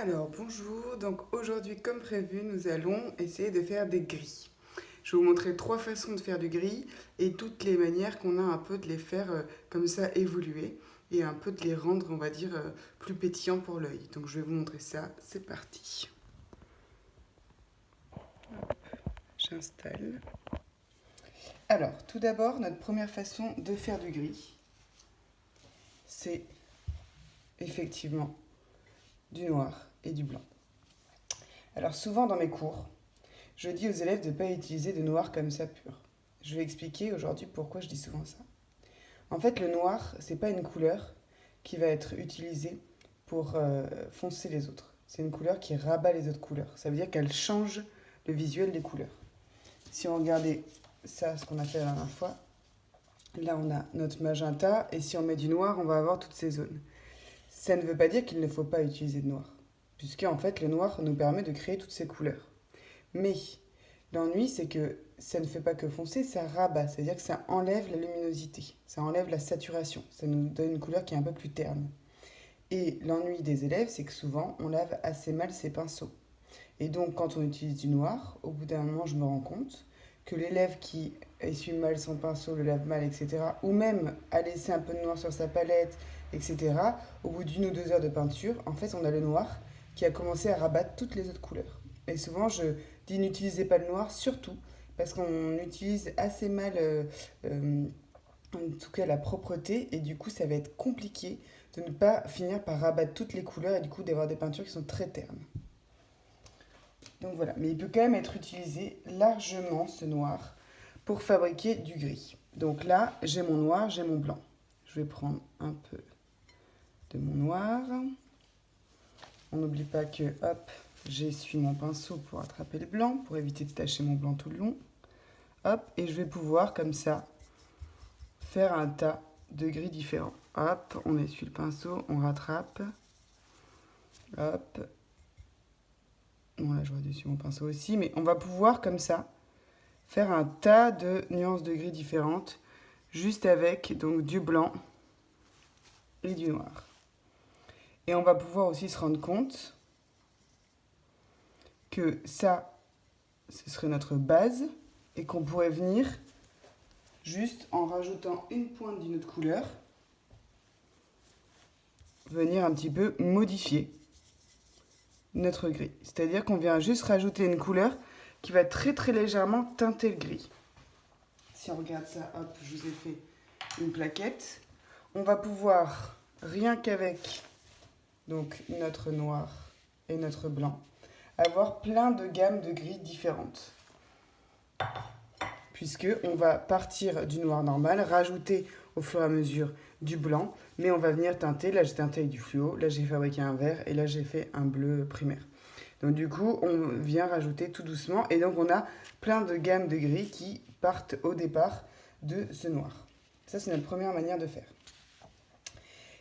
Alors bonjour, donc aujourd'hui comme prévu nous allons essayer de faire des gris. Je vais vous montrer trois façons de faire du gris et toutes les manières qu'on a un peu de les faire comme ça évoluer et un peu de les rendre on va dire plus pétillants pour l'œil. Donc je vais vous montrer ça, c'est parti. J'installe. Alors tout d'abord notre première façon de faire du gris c'est effectivement du noir et du blanc. Alors souvent dans mes cours, je dis aux élèves de ne pas utiliser de noir comme ça pur. Je vais expliquer aujourd'hui pourquoi je dis souvent ça. En fait, le noir, c'est pas une couleur qui va être utilisée pour foncer les autres. C'est une couleur qui rabat les autres couleurs. Ça veut dire qu'elle change le visuel des couleurs. Si on regardait ça, ce qu'on a fait la dernière fois, là on a notre magenta, et si on met du noir, on va avoir toutes ces zones. Ça ne veut pas dire qu'il ne faut pas utiliser de noir, puisque en fait le noir nous permet de créer toutes ces couleurs. Mais l'ennui, c'est que ça ne fait pas que foncer, ça rabat, c'est-à-dire que ça enlève la luminosité, ça enlève la saturation, ça nous donne une couleur qui est un peu plus terne. Et l'ennui des élèves, c'est que souvent, on lave assez mal ses pinceaux. Et donc, quand on utilise du noir, au bout d'un moment, je me rends compte que l'élève qui essuie mal son pinceau, le lave mal, etc., ou même a laissé un peu de noir sur sa palette, etc., au bout d'une ou deux heures de peinture, en fait, on a le noir qui a commencé à rabattre toutes les autres couleurs. Et souvent, je dis n'utilisez pas le noir, surtout parce qu'on utilise assez mal, en tout cas, la propreté, et du coup, ça va être compliqué de ne pas finir par rabattre toutes les couleurs et du coup d'avoir des peintures qui sont très ternes. Donc voilà, mais il peut quand même être utilisé largement ce noir pour fabriquer du gris. Donc là, j'ai mon noir, j'ai mon blanc. Je vais prendre un peu de mon noir. On n'oublie pas que, hop, j'essuie mon pinceau pour attraper le blanc, pour éviter de tacher mon blanc tout le long. Hop, et je vais pouvoir, comme ça, faire un tas de gris différents. Hop, on essuie le pinceau, on rattrape. Hop. Bon, là, j'aurais dessus mon pinceau aussi, mais on va pouvoir, comme ça, faire un tas de nuances de gris différentes, juste avec donc du blanc et du noir. Et on va pouvoir aussi se rendre compte que ça, ce serait notre base, et qu'on pourrait venir juste en rajoutant une pointe d'une autre couleur, venir un petit peu modifier notre gris. C'est-à-dire qu'on vient juste rajouter une couleur qui va très très légèrement teinter le gris. Si on regarde ça, hop, je vous ai fait une plaquette. On va pouvoir, rien qu'avec donc notre noir et notre blanc, avoir plein de gammes de gris différentes. Puisque on va partir du noir normal, rajouter au fur et à mesure du blanc, mais on va venir teinter. Là, j'ai teinté avec du fluo, là, j'ai fabriqué un vert, et là, j'ai fait un bleu primaire. Donc, du coup, on vient rajouter tout doucement, et donc, on a plein de gammes de gris qui partent au départ de ce noir. Ça, c'est notre première manière de faire.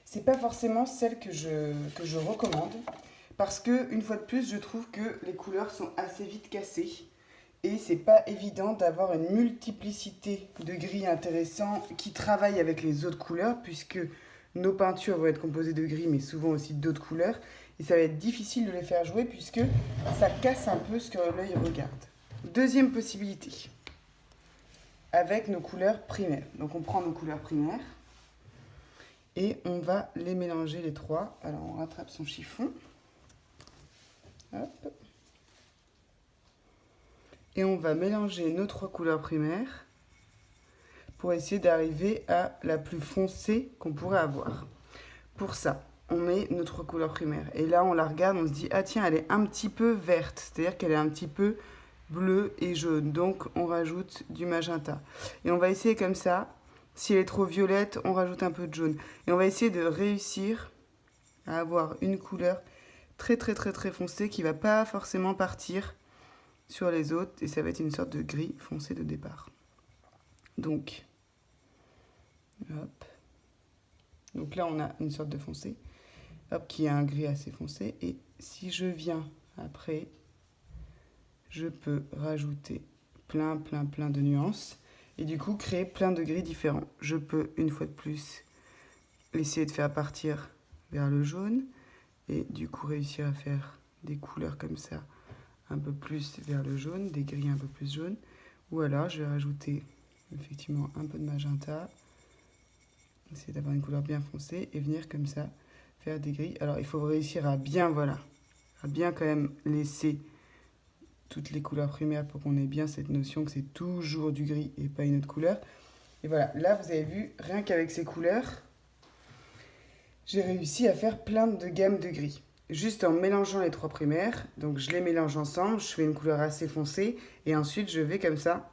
C'est pas forcément celle que je recommande, parce que, une fois de plus, je trouve que les couleurs sont assez vite cassées. Et c'est pas évident d'avoir une multiplicité de gris intéressants qui travaillent avec les autres couleurs, puisque nos peintures vont être composées de gris, mais souvent aussi d'autres couleurs. Et ça va être difficile de les faire jouer, puisque ça casse un peu ce que l'œil regarde. Deuxième possibilité, avec nos couleurs primaires. Donc on prend nos couleurs primaires, et on va les mélanger les trois. Alors on rattrape son chiffon. Hop. Et on va mélanger nos trois couleurs primaires pour essayer d'arriver à la plus foncée qu'on pourrait avoir. Pour ça, on met nos trois couleurs primaires. Et là, on la regarde, on se dit, ah tiens, elle est un petit peu verte, c'est-à-dire qu'elle est un petit peu bleue et jaune. Donc, on rajoute du magenta. Et on va essayer comme ça. Si elle est trop violette, on rajoute un peu de jaune. Et on va essayer de réussir à avoir une couleur très très très très foncée qui ne va pas forcément partir sur les autres, et ça va être une sorte de gris foncé de départ. Donc, hop. Donc là, on a une sorte de foncé, hop, qui a un gris assez foncé. Et si je viens après, je peux rajouter plein de nuances, et du coup, créer plein de gris différents. Je peux, une fois de plus, essayer de faire partir vers le jaune, et du coup réussir à faire des couleurs comme ça, un peu plus vers le jaune, des gris un peu plus jaunes. Ou alors je vais rajouter effectivement un peu de magenta, essayer d'avoir une couleur bien foncée et venir comme ça faire des gris. Alors il faut réussir à bien, voilà, à bien quand même laisser toutes les couleurs primaires pour qu'on ait bien cette notion que c'est toujours du gris et pas une autre couleur. Et voilà, là vous avez vu, rien qu'avec ces couleurs, j'ai réussi à faire plein de gammes de gris. Juste en mélangeant les trois primaires, donc je les mélange ensemble, je fais une couleur assez foncée, et ensuite je vais comme ça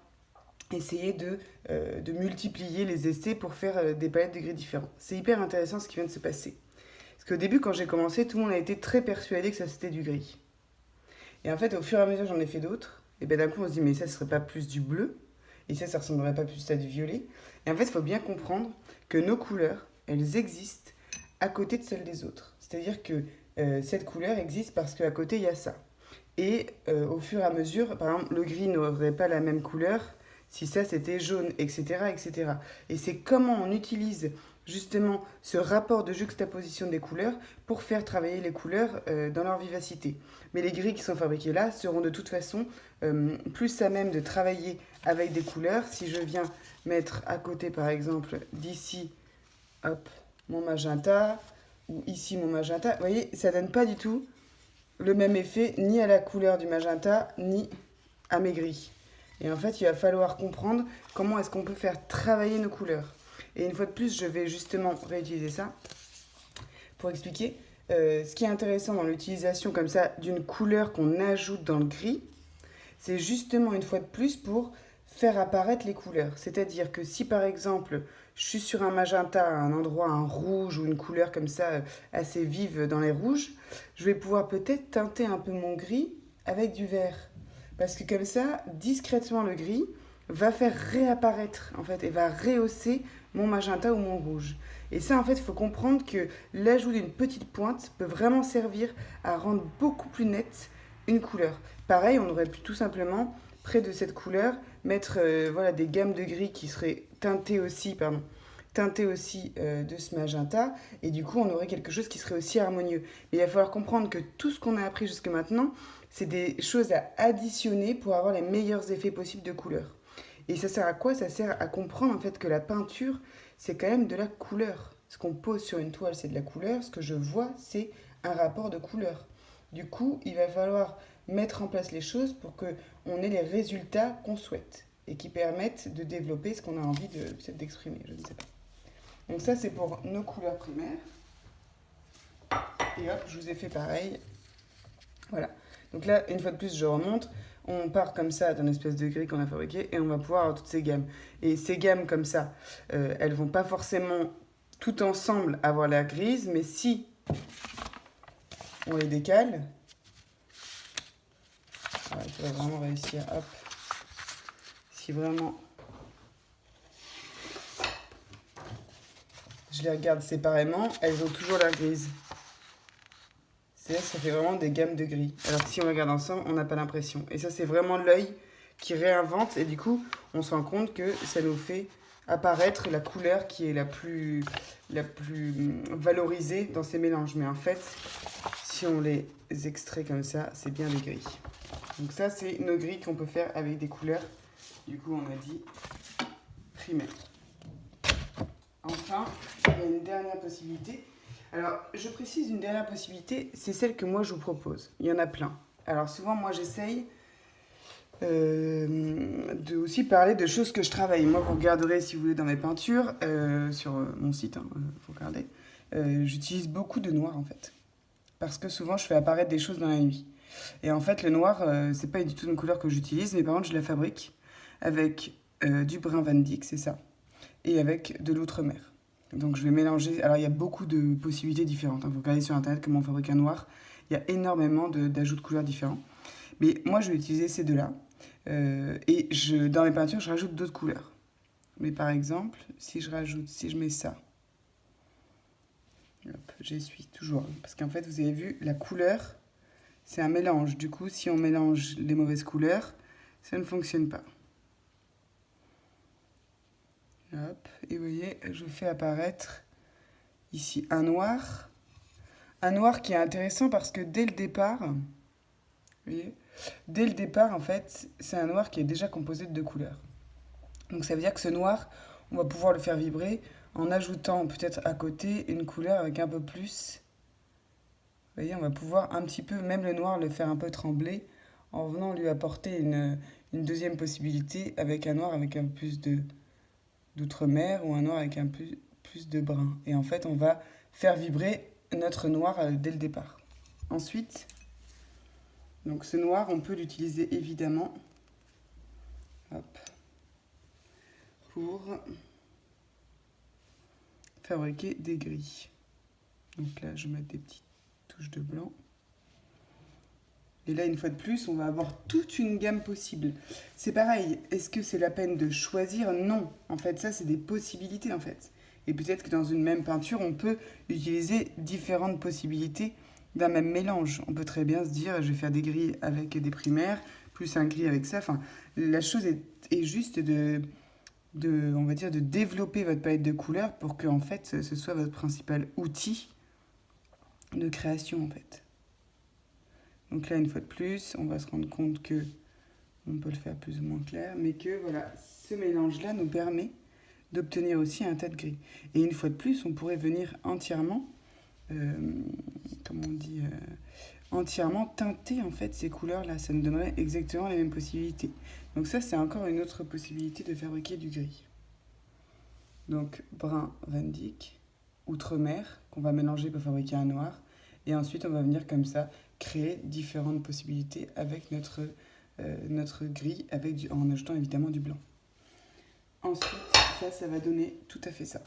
essayer de multiplier les essais pour faire des palettes de gris différents. C'est hyper intéressant ce qui vient de se passer. Parce qu'au début, quand j'ai commencé, tout le monde a été très persuadé que ça c'était du gris. Et en fait, au fur et à mesure, j'en ai fait d'autres, et ben d'un coup, on se dit, mais ça, ce serait pas plus du bleu, et ça ressemblerait pas plus à du violet. Et en fait, il faut bien comprendre que nos couleurs, elles existent à côté de celles des autres. C'est-à-dire que cette couleur existe parce qu'à côté, il y a ça. Et au fur et à mesure, par exemple, le gris n'aurait pas la même couleur si ça c'était jaune, etc., etc. Et c'est comment on utilise justement ce rapport de juxtaposition des couleurs pour faire travailler les couleurs dans leur vivacité. Mais les gris qui sont fabriqués là seront de toute façon plus à même de travailler avec des couleurs. Si je viens mettre à côté par exemple d'ici, hop, mon magenta, ou ici mon magenta, vous voyez, ça donne pas du tout le même effet ni à la couleur du magenta, ni à mes gris. Et en fait, il va falloir comprendre comment est-ce qu'on peut faire travailler nos couleurs. Et une fois de plus, je vais justement réutiliser ça pour expliquer. Ce qui est intéressant dans l'utilisation comme ça d'une couleur qu'on ajoute dans le gris, c'est justement une fois de plus pour faire apparaître les couleurs. C'est-à-dire que si par exemple je suis sur un magenta, à un endroit, un rouge ou une couleur comme ça assez vive dans les rouges, je vais pouvoir peut-être teinter un peu mon gris avec du vert. Parce que comme ça, discrètement le gris va faire réapparaître en fait et va rehausser mon magenta ou mon rouge. Et ça en fait, il faut comprendre que l'ajout d'une petite pointe peut vraiment servir à rendre beaucoup plus nette une couleur. Pareil, on aurait pu tout simplement, près de cette couleur, mettre voilà, des gammes de gris qui seraient teintées aussi, de ce magenta, et du coup on aurait quelque chose qui serait aussi harmonieux. Mais il va falloir comprendre que tout ce qu'on a appris jusque maintenant, c'est des choses à additionner pour avoir les meilleurs effets possibles de couleur. Et ça sert à quoi? Ça sert à comprendre en fait que la peinture, c'est quand même de la couleur. Ce qu'on pose sur une toile, c'est de la couleur. Ce que je vois, c'est un rapport de couleur. Du coup, il va falloir mettre en place les choses pour qu'on ait les résultats qu'on souhaite et qui permettent de développer ce qu'on a envie peut-être d'exprimer, je ne sais pas. Donc ça, c'est pour nos couleurs primaires. Et hop, je vous ai fait pareil. Voilà. Donc là, une fois de plus, je remonte. On part comme ça d'un espèce de gris qu'on a fabriqué et on va pouvoir avoir toutes ces gammes. Et ces gammes comme ça, elles vont pas forcément tout ensemble avoir la grise, mais si on les décale, il faudrait vraiment réussir, hop, si vraiment je les regarde séparément, elles ont toujours la grise. C'est-à-dire que ça fait vraiment des gammes de gris. Alors que si on regarde ensemble, on n'a pas l'impression. Et ça, c'est vraiment l'œil qui réinvente. Et du coup, on se rend compte que ça nous fait apparaître la couleur qui est la plus valorisée dans ces mélanges. Mais en fait, si on les extrait comme ça, c'est bien des gris. Donc ça, c'est nos gris qu'on peut faire avec des couleurs. Du coup, on a dit primaire. Enfin, il y a une dernière possibilité. Alors, je précise une dernière possibilité, c'est celle que moi je vous propose. Il y en a plein. Alors souvent, moi j'essaye de aussi parler de choses que je travaille. Moi, vous regarderez si vous voulez dans mes peintures, sur mon site, vous regardez. J'utilise beaucoup de noir en fait. Parce que souvent, je fais apparaître des choses dans la nuit. Et en fait, le noir, c'est pas du tout une couleur que j'utilise, mais par contre, je la fabrique avec du brun Van Dyck, c'est ça, et avec de l'outremer. Donc je vais mélanger. Alors il y a beaucoup de possibilités différentes. Vous regardez sur internet comment on fabrique un noir. Il y a énormément d'ajouts de couleurs différents. Mais moi je vais utiliser ces deux-là. Et dans mes peintures, je rajoute d'autres couleurs. Mais par exemple, si je mets ça. Hop, j'essuie toujours. Parce qu'en fait, vous avez vu, la couleur, c'est un mélange. Du coup, si on mélange les mauvaises couleurs, ça ne fonctionne pas. Hop, et vous voyez, je fais apparaître ici un noir Un noir qui est intéressant parce que dès le départ, vous voyez, dès le départ, en fait, c'est un noir qui est déjà composé de 2 couleurs. Donc ça veut dire que ce noir, on va pouvoir le faire vibrer en ajoutant peut-être à côté une couleur avec un peu plus. Vous voyez, on va pouvoir un petit peu, même le noir, le faire un peu trembler en venant lui apporter une deuxième possibilité avec un noir avec un peu plus d'outre-mer ou un noir avec un peu plus de brun. Et en fait, on va faire vibrer notre noir dès le départ. Ensuite, donc ce noir, on peut l'utiliser évidemment hop, pour fabriquer des grilles. Donc là, je vais mettre des petites touches de blanc. Et là, une fois de plus, on va avoir toute une gamme possible. C'est pareil, est-ce que c'est la peine de choisir? Non. En fait, ça, c'est des possibilités, en fait. Et peut-être que dans une même peinture, on peut utiliser différentes possibilités d'un même mélange. On peut très bien se dire, je vais faire des grilles avec des primaires, plus un gris avec ça. Enfin, la chose est juste on va dire, de développer votre palette de couleurs pour que, en fait, ce soit votre principal outil de création, en fait. Donc là, une fois de plus, on va se rendre compte que on peut le faire plus ou moins clair, mais que voilà, ce mélange-là nous permet d'obtenir aussi un tas de gris. Et une fois de plus, on pourrait venir entièrement, comment on dit, entièrement teinter en fait ces couleurs-là. Ça nous donnerait exactement les mêmes possibilités. Donc ça, c'est encore une autre possibilité de fabriquer du gris. Donc brun Van Dyck, outre-mer, qu'on va mélanger pour fabriquer un noir. Et ensuite, on va venir comme ça créer différentes possibilités avec notre gris, en ajoutant évidemment du blanc. Ensuite, ça va donner tout à fait ça.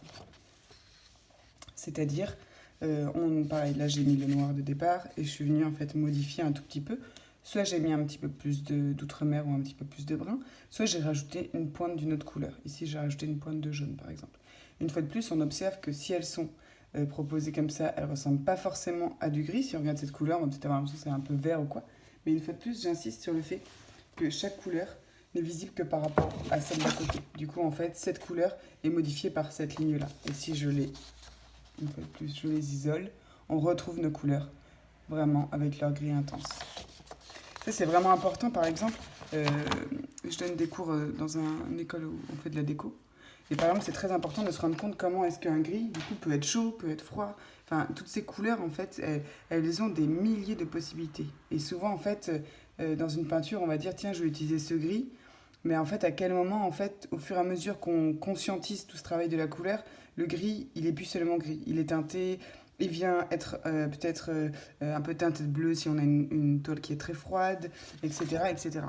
C'est-à-dire, pareil, là j'ai mis le noir de départ et je suis venue en fait modifier un tout petit peu. Soit j'ai mis un petit peu plus d'outre-mer ou un petit peu plus de brun, soit j'ai rajouté une pointe d'une autre couleur. Ici, j'ai rajouté une pointe de jaune, par exemple. Une fois de plus, on observe que si elles sont proposées comme ça, elles ne ressemblent pas forcément à du gris. Si on regarde cette couleur, on va peut-être avoir l'impression que c'est un peu vert ou quoi. Mais une fois de plus, j'insiste sur le fait que chaque couleur n'est visible que par rapport à celle d'à côté. Du coup, en fait, cette couleur est modifiée par cette ligne-là. Et si je les, une fois de plus, je les isole, on retrouve nos couleurs vraiment avec leur gris intense. Ça, c'est vraiment important. Par exemple, je donne des cours dans une école où on fait de la déco. Et par exemple, c'est très important de se rendre compte comment est-ce qu'un gris, du coup, peut être chaud, peut être froid. Enfin, toutes ces couleurs, en fait, elles ont des milliers de possibilités. Et souvent, en fait, dans une peinture, on va dire, tiens, je vais utiliser ce gris. Mais en fait, à quel moment, en fait, au fur et à mesure qu'on conscientise tout ce travail de la couleur, le gris, il est plus seulement gris. Il est teinté, il vient être peut-être un peu teinté de bleu si on a une toile qui est très froide, etc., etc.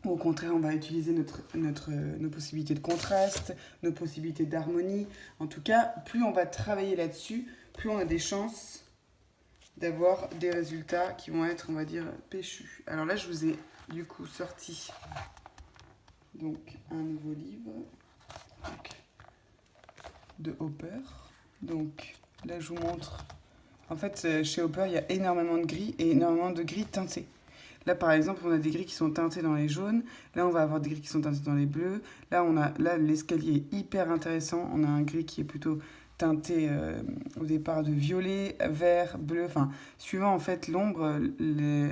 Au contraire, on va utiliser nos possibilités de contraste, nos possibilités d'harmonie. En tout cas, plus on va travailler là-dessus, plus on a des chances d'avoir des résultats qui vont être, on va dire, péchus. Alors là, je vous ai du coup sorti donc un nouveau livre de Hopper. Donc là, je vous montre. En fait, chez Hopper, il y a énormément de gris et énormément de gris teintés. Là, par exemple, on a des gris qui sont teintés dans les jaunes. Là, on va avoir des gris qui sont teintés dans les bleus. Là, l'escalier est hyper intéressant. On a un gris qui est plutôt teinté au départ de violet, vert, bleu. Enfin, suivant en fait l'ombre.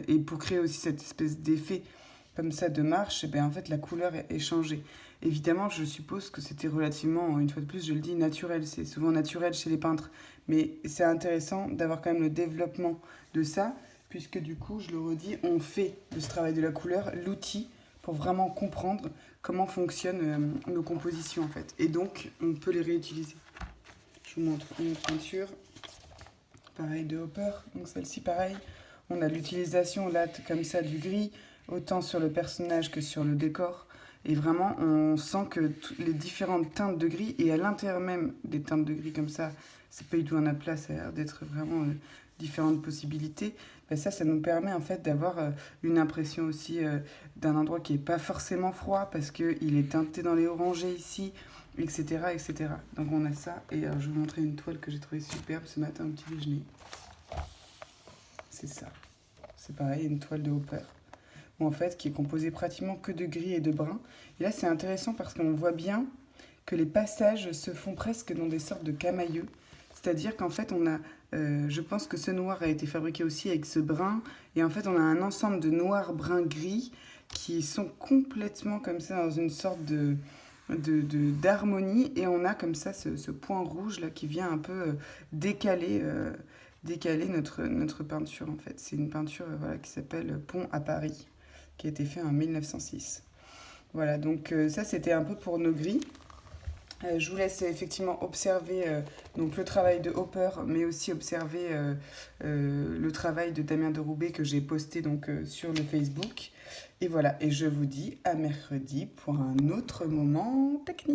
Et pour créer aussi cette espèce d'effet comme ça de marche, et bien, en fait, la couleur est changée. Évidemment, je suppose que c'était relativement, une fois de plus, je le dis, naturel. C'est souvent naturel chez les peintres. Mais c'est intéressant d'avoir quand même le développement de ça, puisque du coup, je le redis, on fait de ce travail de la couleur l'outil pour vraiment comprendre comment fonctionnent nos compositions en fait. Et donc, on peut les réutiliser. Je vous montre une autre peinture, pareil de Hopper. Donc celle-ci, pareil, on a l'utilisation là comme ça du gris, autant sur le personnage que sur le décor. Et vraiment, on sent que les différentes teintes de gris, et à l'intérieur même des teintes de gris comme ça, c'est pas du tout un aplat, ça a l'air d'être vraiment différentes possibilités. Ben ça nous permet en fait d'avoir une impression aussi d'un endroit qui n'est pas forcément froid parce qu'il est teinté dans les orangés ici, etc., etc. Donc on a ça. Et alors, je vais vous montrer une toile que j'ai trouvée superbe ce matin au petit déjeuner. C'est ça. C'est pareil, une toile de Hopper. En fait, qui est composée pratiquement que de gris et de brun. Et là, c'est intéressant parce qu'on voit bien que les passages se font presque dans des sortes de camailleux. C'est-à-dire qu'en fait, on a Je pense que ce noir a été fabriqué aussi avec ce brun. Et en fait, on a un ensemble de noirs, bruns, gris qui sont complètement comme ça dans une sorte d'harmonie. Et on a comme ça ce point rouge là qui vient un peu décaler notre peinture en fait. C'est une peinture voilà, qui s'appelle Pont à Paris, qui a été fait en 1906. Voilà, donc ça c'était un peu pour nos gris. Je vous laisse effectivement observer donc le travail de Hopper, mais aussi observer le travail de Damien de Roubaix que j'ai posté donc sur le Facebook. Et voilà, et je vous dis à mercredi pour un autre moment technique.